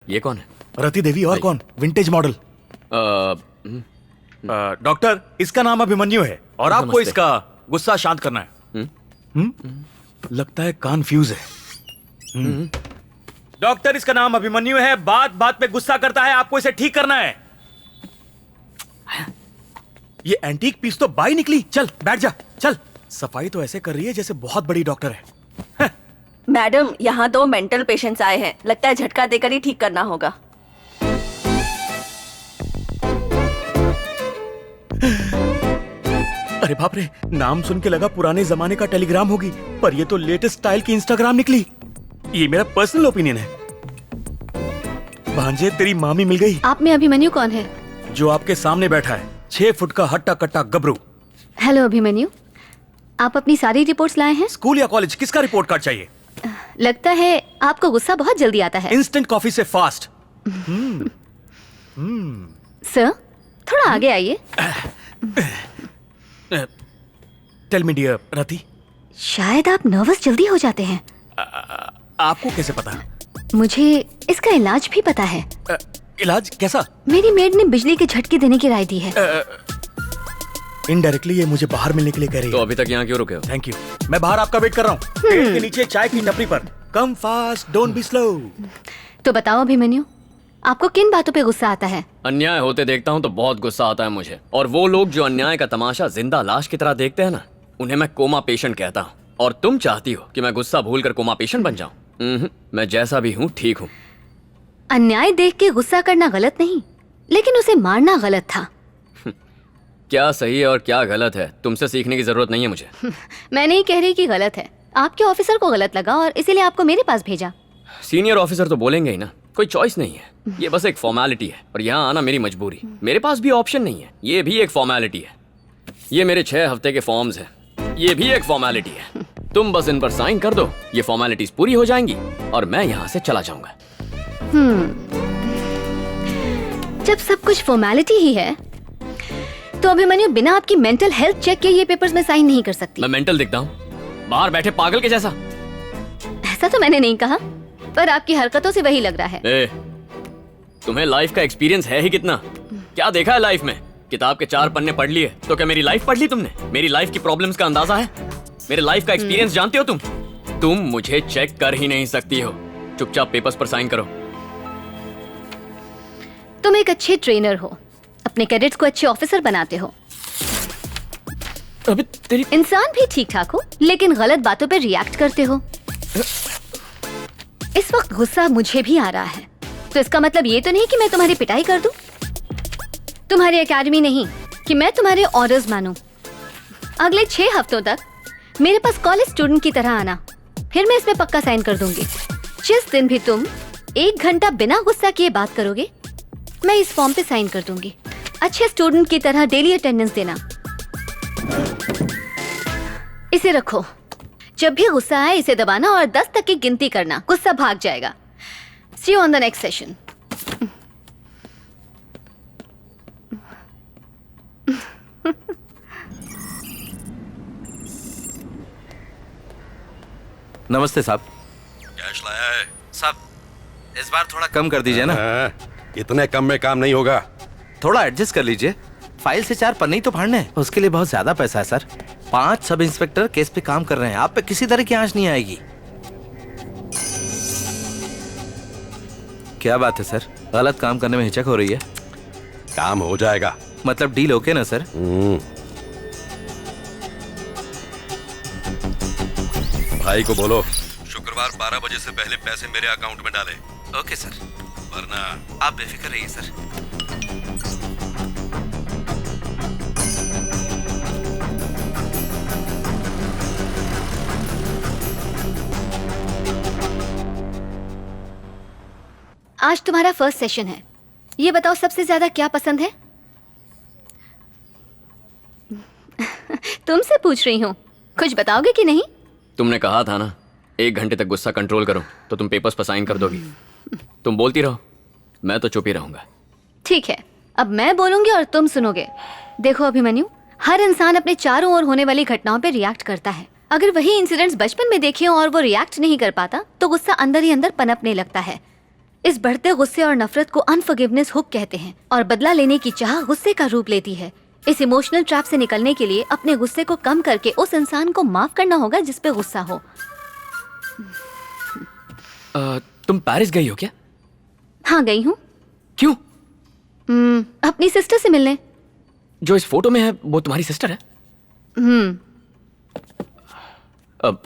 ये कौन है? रति देवी और कौन? Vintage model. डॉक्टर, इसका नाम अभिमन्यु है और आपको नमस्ते। इसका गुस्सा शांत करना है। लगता है कन्फ्यूज है। डॉक्टर, इसका नाम अभिमन्यु है, बात बात पे गुस्सा करता है, आपको इसे ठीक करना है। ये एंटीक पीस तो बाई निकली। चल बैठ जा, चल। सफाई तो ऐसे कर रही है जैसे बहुत बड़ी डॉक्टर है। मैडम, यहाँ 2 मेंटल पेशेंट्स आए हैं, लगता है झटका देकर ही ठीक करना होगा। अरे बाप रे, नाम सुन के लगा पुराने जमाने का टेलीग्राम होगी, पर ये तो लेटेस्ट स्टाइल की इंस्टाग्राम निकली। ये मेरा पर्सनल ओपिनियन है। भांजे, तेरी मामी मिल गई। आप में अभिमन्यु कौन है? जो आपके सामने बैठा है, 6 फुट का हट्टा कट्टा गबरू। हेलो अभिमन्यु, आप अपनी सारी रिपोर्ट्स लाए हैं? स्कूल या कॉलेज, किसका रिपोर्ट कार्ड चाहिए? लगता है आपको गुस्सा बहुत जल्दी आता है। इंस्टेंट कॉफी से फास्ट। सर, थोड़ा आगे आइए। टेल मी डियर रति, शायद आप नर्वस जल्दी हो जाते हैं। आपको कैसे पता? मुझे इसका इलाज भी पता है। इलाज कैसा? मेरी मेड ने बिजली के झटके देने की राय दी है। इनडायरेक्टली ये मुझे बाहर मिलने के लिए कह रही तो है। अभी तक यहाँ क्यों रुके हो? थैंक यू, मैं बाहर आपका वेट कर रहा हूँ। पेड़ के नीचे चाय की टपरी पर। Come fast, don't be slow. तो बताओ अभिमन्यु, आपको किन बातों पे गुस्सा आता है? अन्याय होते देखता हूँ तो बहुत गुस्सा आता है मुझे। और वो लोग जो अन्याय का तमाशा जिंदा लाश की तरह देखते हैं ना, उन्हें मैं कोमा पेशेंट कहता हूँ। और तुम चाहती हो कि मैं गुस्सा भूलकर कोमा पेशेंट बन जाऊं? मैं जैसा भी हूँ ठीक हूँ। अन्याय देख के गुस्सा करना गलत नहीं, लेकिन उसे मारना गलत था। क्या सही है और क्या गलत है, तुमसे सीखने की जरूरत नहीं है मुझे। मैं नहीं कह रही कि गलत है, आपके ऑफिसर को गलत लगा और इसीलिए आपको मेरे पास भेजा। सीनियर ऑफिसर तो बोलेंगे ही ना, कोई चॉइस नहीं है। ये बस एक फॉर्मेलिटी है और यहाँ आना मेरी मजबूरी। मेरे पास भी ऑप्शन नहीं है, ये भी एक फॉर्मेलिटी है। ये मेरे 6 हफ्ते के फॉर्म्स हैं, ये भी एक फॉर्मेलिटी है। तुम बस इन पर साइन कर दो, ये फॉर्मेलिटीज पूरी हो जाएंगी और मैं यहाँ से चला जाऊंगा। जब सब कुछ फॉर्मेलिटी ही है, तो अभिमन्यु बिना आपकी मेंटल हेल्थ चेक के ये पेपर्स में साइन नहीं कर सकती। मैं मेंटल दिखता हूँ बाहर बैठे पागल के जैसा? ऐसा तो मैंने नहीं कहा, पर आपकी हरकतों से वही लग रहा है। ए, तुम्हें लाइफ का एक्सपीरियंस है ही कितना? क्या देखा है लाइफ में? किताब के 4 पन्ने पढ़ लिए तो क्या मेरी लाइफ पढ़ ली तुमने? मेरी लाइफ की प्रॉब्लम्स का अंदाजा है? मेरे लाइफ का एक्सपीरियंस जानते हो तुम? तुम मुझे चेक कर ही नहीं सकती हो। चुपचाप पेपर्स पर साइन करो। तुम एक अच्छे ट्रेनर हो, अपने कैडेट्स को अच्छे ऑफिसर बनाते हो। अबे तेरी इंसान भी ठीक ठाक हो, लेकिन गलत बातों पे रिएक्ट करते हो। इस वक्त गुस्सा मुझे भी आ रहा है, तो इसका मतलब ये तो नहीं कि मैं तुम्हारी पिटाई कर दूं। तुम्हारी एकेडमी नहीं कि मैं तुम्हारे ऑर्डर्स मानूं। अगले 6 हफ्तों तक मेरे पास कॉलेज स्टूडेंट की तरह आना, फिर मैं इसमें पक्का साइन कर दूंगी। जिस दिन भी तुम 1 घंटा बिना गुस्सा किए बात करोगे, मैं इस फॉर्म पे साइन कर दूंगी। अच्छे स्टूडेंट की तरह डेली अटेंडेंस देना। इसे रखो, जब भी गुस्सा आए इसे दबाना और 10 तक की गिनती करना, गुस्सा भाग जाएगा। See you on the next session. नमस्ते साहब। कैश लाया है? साहब, इस बार थोड़ा कम कर दीजिए ना। इतने कम में काम नहीं होगा। थोड़ा एडजस्ट कर लीजिए। फाइल से 4 पन्ने ही तो फाड़ने हैं, उसके लिए बहुत ज्यादा पैसा है सर। 5 सब इंस्पेक्टर केस पे काम कर रहे हैं, आप पे किसी तरह की आंच नहीं आएगी। क्या बात है सर, गलत काम करने में हिचक हो रही है? काम हो जाएगा। मतलब डील ओके ना सर? भाई को बोलो शुक्रवार 12 बजे से पहले पैसे मेरे अकाउंट में डाले। ओके सर, वरना आप बेफिक्र रहिए सर। आज तुम्हारा फर्स्ट सेशन है, ये बताओ सबसे ज्यादा क्या पसंद है? तुमसे पूछ रही हूँ, कुछ बताओगे कि नहीं? तुमने कहा था ना 1 घंटे तक गुस्सा कंट्रोल करो तो तुम पेपर्स पर साइन कर दोगी। तुम बोलती रहो, मैं तो चुप ही रहूंगा। ठीक है, अब मैं बोलूंगी और तुम सुनोगे। देखो अभिमन्यु, हर इंसान अपने चारों ओर होने वाली घटनाओं पे रिएक्ट करता है। अगर वही इंसिडेंट्स बचपन में देखे हो और वो रिएक्ट नहीं कर पाता, तो गुस्सा अंदर ही अंदर पनपने लगता है। इस बढ़ते गुस्से और नफरत को अनफॉरगिवनेस हुक कहते हैं और बदला लेने की चाह गुस्से का रूप लेती है। इस इमोशनल ट्रैप से निकलने के लिए अपने गुस्से को कम करके उस इंसान को माफ करना होगा जिस पे गुस्सा हो। तुम पेरिस गई हो क्या? हाँ गई हूँ। क्यों? अपनी सिस्टर से मिलने। जो इस फोटो में है वो तुम्हारी सिस्टर है?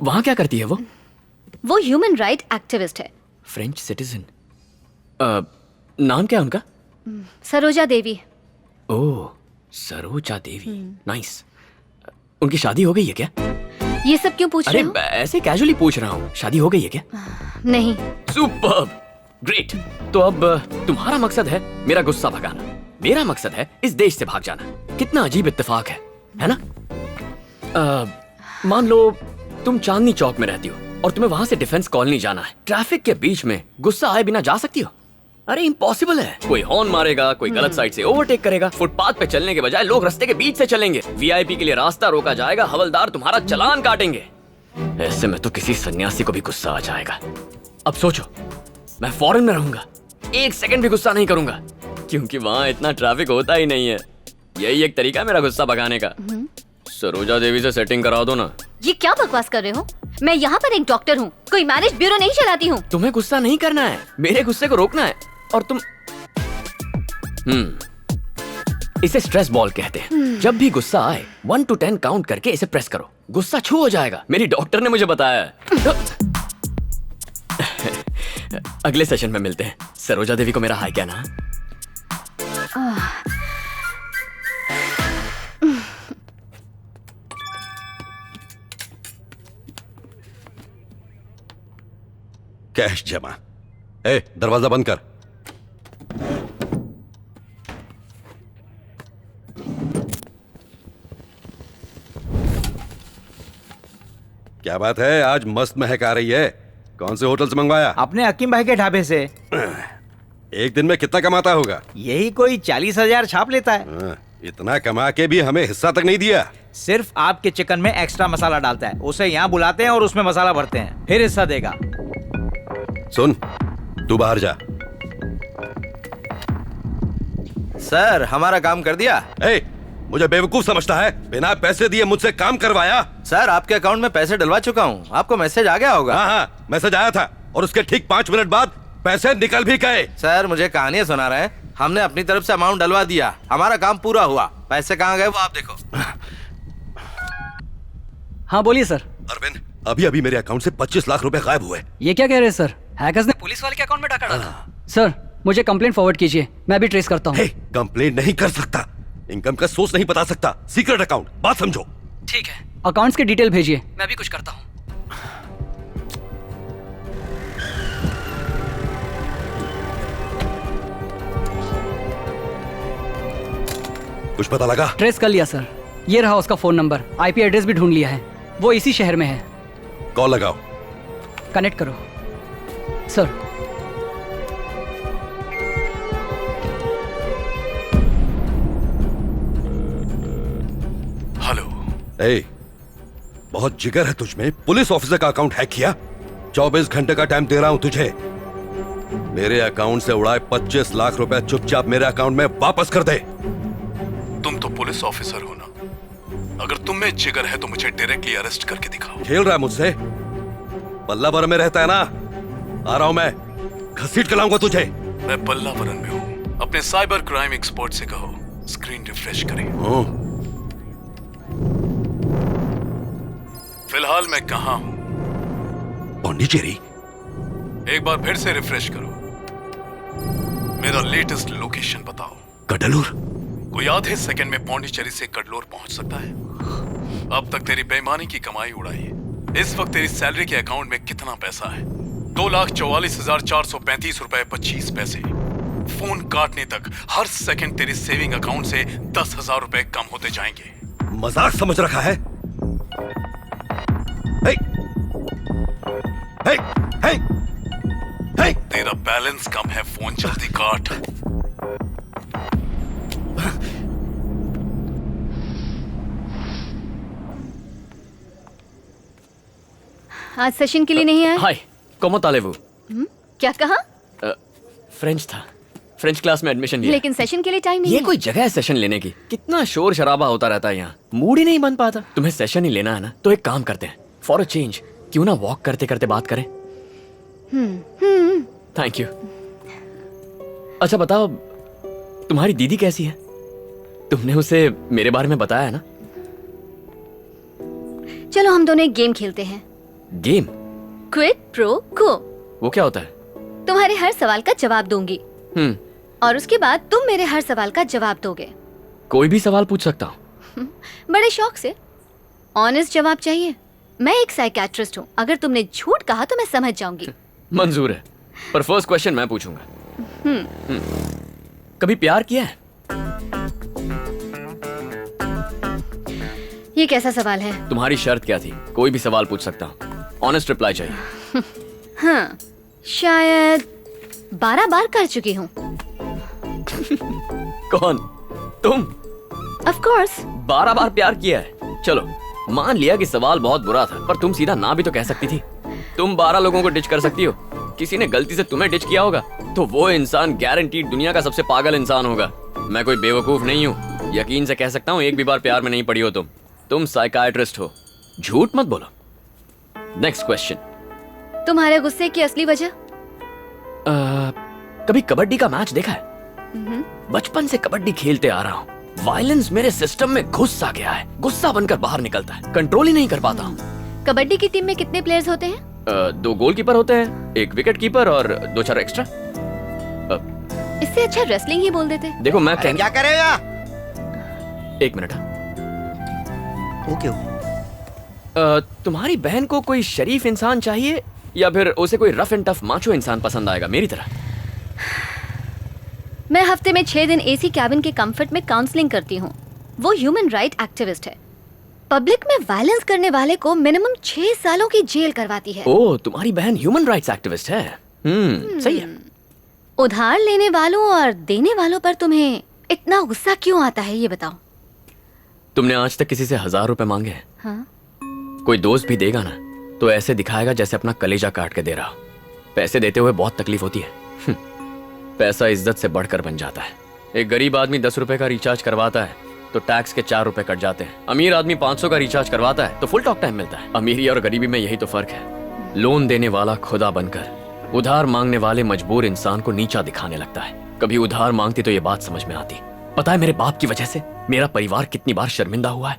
वहां क्या करती है वो? वो ह्यूमन राइट एक्टिविस्ट है। French citizen. नाम क्या है उनका? सरोजा देवी। ओह, सरोजा देवी। नाइस। उनकी शादी हो गई है क्या? ये सब क्यों पूछ अरे रहे हो? ऐसे कैजुअली पूछ रहा हूँ, शादी हो गई है क्या? नहीं। Superb, great. तो अब तुम्हारा मकसद है मेरा गुस्सा भगाना, मेरा मकसद है इस देश से भाग जाना। कितना अजीब इत्तेफाक है ना? मान लो तुम चांदनी चौक में रहती हो और तुम्हें वहां से डिफेंस कॉलोनी जाना है। ट्रैफिक के बीच में गुस्सा आए बिना जा सकती हो? अरे इम्पॉसिबल है। कोई हॉर्न मारेगा, कोई गलत साइड से ओवरटेक करेगा, फुटपाथ पे चलने के बजाय लोग रास्ते के बीच से चलेंगे, वीआईपी के लिए रास्ता रोका जाएगा, हवलदार तुम्हारा चालान काटेंगे। ऐसे में तो किसी सन्यासी को भी गुस्सा आ जाएगा। अब सोचो, मैं फॉरेन में रहूंगा, एक सेकंड भी गुस्सा नहीं करूंगा क्योंकि वहां इतना ट्रैफिक होता ही नहीं है। यही एक तरीका मेरा गुस्सा भगाने का। सरोजा देवी से सेटिंग करा दो ना। ये क्या बकवास कर रहे हो? मैं यहाँ पर एक डॉक्टर हूँ, कोई मैरिज ब्यूरो नहीं चलाती हूँ। तुम्हें गुस्सा नहीं करना है, मेरे गुस्से को रोकना है। और तुम इसे स्ट्रेस बॉल कहते हैं। जब भी गुस्सा आए 1 to 10 काउंट करके इसे प्रेस करो, गुस्सा छू हो जाएगा। मेरी डॉक्टर ने मुझे बताया है। अगले सेशन में मिलते हैं। सरोजा देवी को मेरा हाय कहना। कैश जमा। ए, दरवाजा बंद कर। क्या बात है, आज मस्त महक आ रही है। कौन से होटल से मंगवाया? अपने हकीम भाई के ढाबे से। एक दिन में कितना कमाता होगा? यही कोई 40,000 छाप लेता है। इतना कमा के भी हमें हिस्सा तक नहीं दिया। सिर्फ आपके चिकन में एक्स्ट्रा मसाला डालता है, उसे यहाँ बुलाते हैं और उसमें मसाला भरते हैं, फिर हिस्सा देगा। सुन, तू बाहर जा। सर हमारा काम कर दिया। ए, मुझे बेवकूफ समझता है? बिना पैसे दिए मुझसे काम करवाया? सर आपके अकाउंट में पैसे डलवा चुका हूँ, आपको मैसेज आ गया होगा। हाँ, मैसेज आया था और उसके ठीक 5 मिनट बाद पैसे निकल भी गए। सर मुझे कहानियां सुना रहे हैं, हमने अपनी तरफ से अमाउंट डलवा दिया, हमारा काम पूरा हुआ। पैसे कहाँ गए वो आप देखो। हाँ बोलिए सर। अरविंद, अभी अभी मेरे अकाउंट से 25 लाख रुपए गायब हुए। ये क्या कह रहे हैं सर? हैकर्स ने पुलिस वाले के अकाउंट में डाका डाला। सर मुझे कंप्लेंट फॉरवर्ड कीजिए, मैं भी ट्रेस करता हूँ। कंप्लेंट नहीं कर सकता, इनकम का सोर्स नहीं बता सकता, सीक्रेट अकाउंट, बात समझो। ठीक है, अकाउंट्स की डिटेल भेजिए, मैं भी कुछ करता हूँ। कुछ पता लगा? ट्रेस कर लिया सर, ये रहा उसका फोन नंबर, आईपी एड्रेस भी ढूंढ लिया है, वो इसी शहर में है। कॉल लगाओ। कनेक्ट करो सर। हेलो। ए, बहुत जिगर है तुझमें, पुलिस ऑफिसर का अकाउंट हैक किया। 24 घंटे का टाइम दे रहा हूं तुझे, मेरे अकाउंट से उड़ाए 25 लाख रुपए चुपचाप मेरे अकाउंट में वापस कर दे। तुम तो पुलिस ऑफिसर हो ना, अगर तुम में जिगर है तो मुझे डायरेक्टली अरेस्ट करके दिखाओ। खेल रहा है मुझसे? पल्लावर में रहता है ना, आ रहा हूं मैं, घसीट के लाऊंगा तुझे। मैं पल्लावरन में हूँ, अपने साइबर क्राइम एक्सपर्ट से कहो स्क्रीन रिफ्रेश करें। फिलहाल मैं कहाँ हूँ? पौंडीचेरी। एक बार फिर से रिफ्रेश करो, मेरा लेटेस्ट लोकेशन बताओ। कडलूर। कोई आधे सेकंड में पौंडीचेरी से कडलोर पहुंच सकता है? अब तक तेरी बेईमानी की कमाई उड़ाई है। इस वक्त तेरी सैलरी के अकाउंट में कितना पैसा है? 2,44,435 रुपए 25 पैसे। फोन काटने तक हर सेकंड तेरी सेविंग अकाउंट से 10,000 रुपए कम होते जाएंगे। मजाक समझ रखा है? हे, हे, हे, हे। तेरा बैलेंस कम है, फोन जल्दी काट। आज सेशन के लिए नहीं आए? हाय, ¿cómo tal, Evu? क्या कहा? फ्रेंच था, फ्रेंच क्लास में एडमिशन लिया। लेकिन सेशन के लिए टाइम नहीं ये है। कोई जगह है सेशन लेने की? कितना शोर शराबा होता रहता है यहाँ, मूड ही नहीं बन पाता। तुम्हें सेशन ही लेना है ना, तो एक काम करते हैं, फॉर अ चेंज क्यों ना वॉक करते करते बात करें। Thank you. अच्छा बताओ, तुम्हारी दीदी कैसी है? तुमने उसे मेरे बारे में बताया है ना? चलो हम दोनों एक गेम खेलते हैं, गेम? क्विड प्रो को। वो क्या होता है? तुम्हारे हर सवाल का जवाब दूंगी और उसके बाद तुम मेरे हर सवाल का जवाब दोगे। कोई भी सवाल पूछ सकता हूँ? बड़े शौक से। ऑनेस्ट जवाब चाहिए। मैं एक साइकियाट्रिस्ट हूँ, अगर तुमने झूठ कहा तो मैं समझ जाऊंगी। मंजूर है, पर फर्स्ट क्वेश्चन मैं पूछूंगा। कभी प्यार किया है? ये कैसा सवाल है? तुम्हारी शर्त क्या थी? कोई भी सवाल पूछ सकता हूँ, ऑनेस्ट रिप्लाई चाहिए। हाँ, शायद 12 बार कर चुकी हूँ। कौन? तुम? Of course. 12 बार प्यार किया है? चलो मान लिया कि सवाल बहुत बुरा था, पर तुम सीधा ना भी तो कह सकती थी। तुम 12 लोगों को डिच कर सकती हो। किसी ने गलती से तुम्हें डिच किया होगा तो वो इंसान गारंटीड दुनिया का सबसे पागल इंसान होगा। मैं कोई बेवकूफ नहीं हूँ, यकीन से कह सकता हूँ एक भी बार प्यार में नहीं पड़ी हो तुम साइकाइट्रिस्ट हो, झूठ मत बोलो। Next question. तुम्हारे गुस्से की असली वजह? कभी कबड्डी का मैच देखा है? बचपन से कबड्डी खेलते आ रहा हूँ, वायलेंस मेरे सिस्टम में घुस आ गया है, गुस्सा बनकर बाहर निकलता है, कंट्रोल ही नहीं कर पाता हूँ। कबड्डी की टीम में कितने प्लेयर्स होते हैं? 2 गोलकीपर होते हैं, 1 विकेट कीपर और 2-4 एक्स्ट्रा। इससे अच्छा रेसलिंग ही बोल देते। देखो मैं क्या करेगा? 1 मिनट। ओके। तुम्हारी बहन को कोई शरीफ इंसान चाहिए या फिर उसे कोई रफ एंड टफ माचो इंसान पसंद आएगा मेरी तरह? मैं हफ्ते में 6 दिन एसी कैबिन के कंफर्ट में काउंसलिंग करती हूँ। वो ह्यूमन राइट एक्टिविस्ट है। पब्लिक में वायलेंस करने वाले को मिनिमम 6 सालों की जेल करवाती है। ओह, तुम्हारी बहन ह्यूमन राइट्स एक्टिविस्ट है। सही है। उधार लेने वालों और देने वालों पर तुम्हें इतना गुस्सा क्यों आता है, ये बताओ। तुमने आज तक किसी से 1000 रुपए मांगे हैं? हाँ? कोई दोस्त भी देगा ना तो ऐसे दिखाएगा जैसे अपना कलेजा काट के दे रहा हो। पैसे देते हुए बहुत तकलीफ होती है। पैसा इज्जत से बढ़कर बन जाता है। एक गरीब आदमी 10 रुपए का रिचार्ज करवाता है तो टैक्स के 4 रुपए कट जाते हैं। अमीर आदमी 500 का रिचार्ज करवाता है तो फुल टॉक टाइम मिलता है। अमीरी और गरीबी में यही तो फर्क है। लोन देने वाला खुदा बनकर उधार मांगने वाले मजबूर इंसान को नीचा दिखाने लगता है। कभी उधार मांगती तो ये बात समझ में आती। पता है मेरे बाप की वजह से मेरा परिवार कितनी बार शर्मिंदा हुआ है।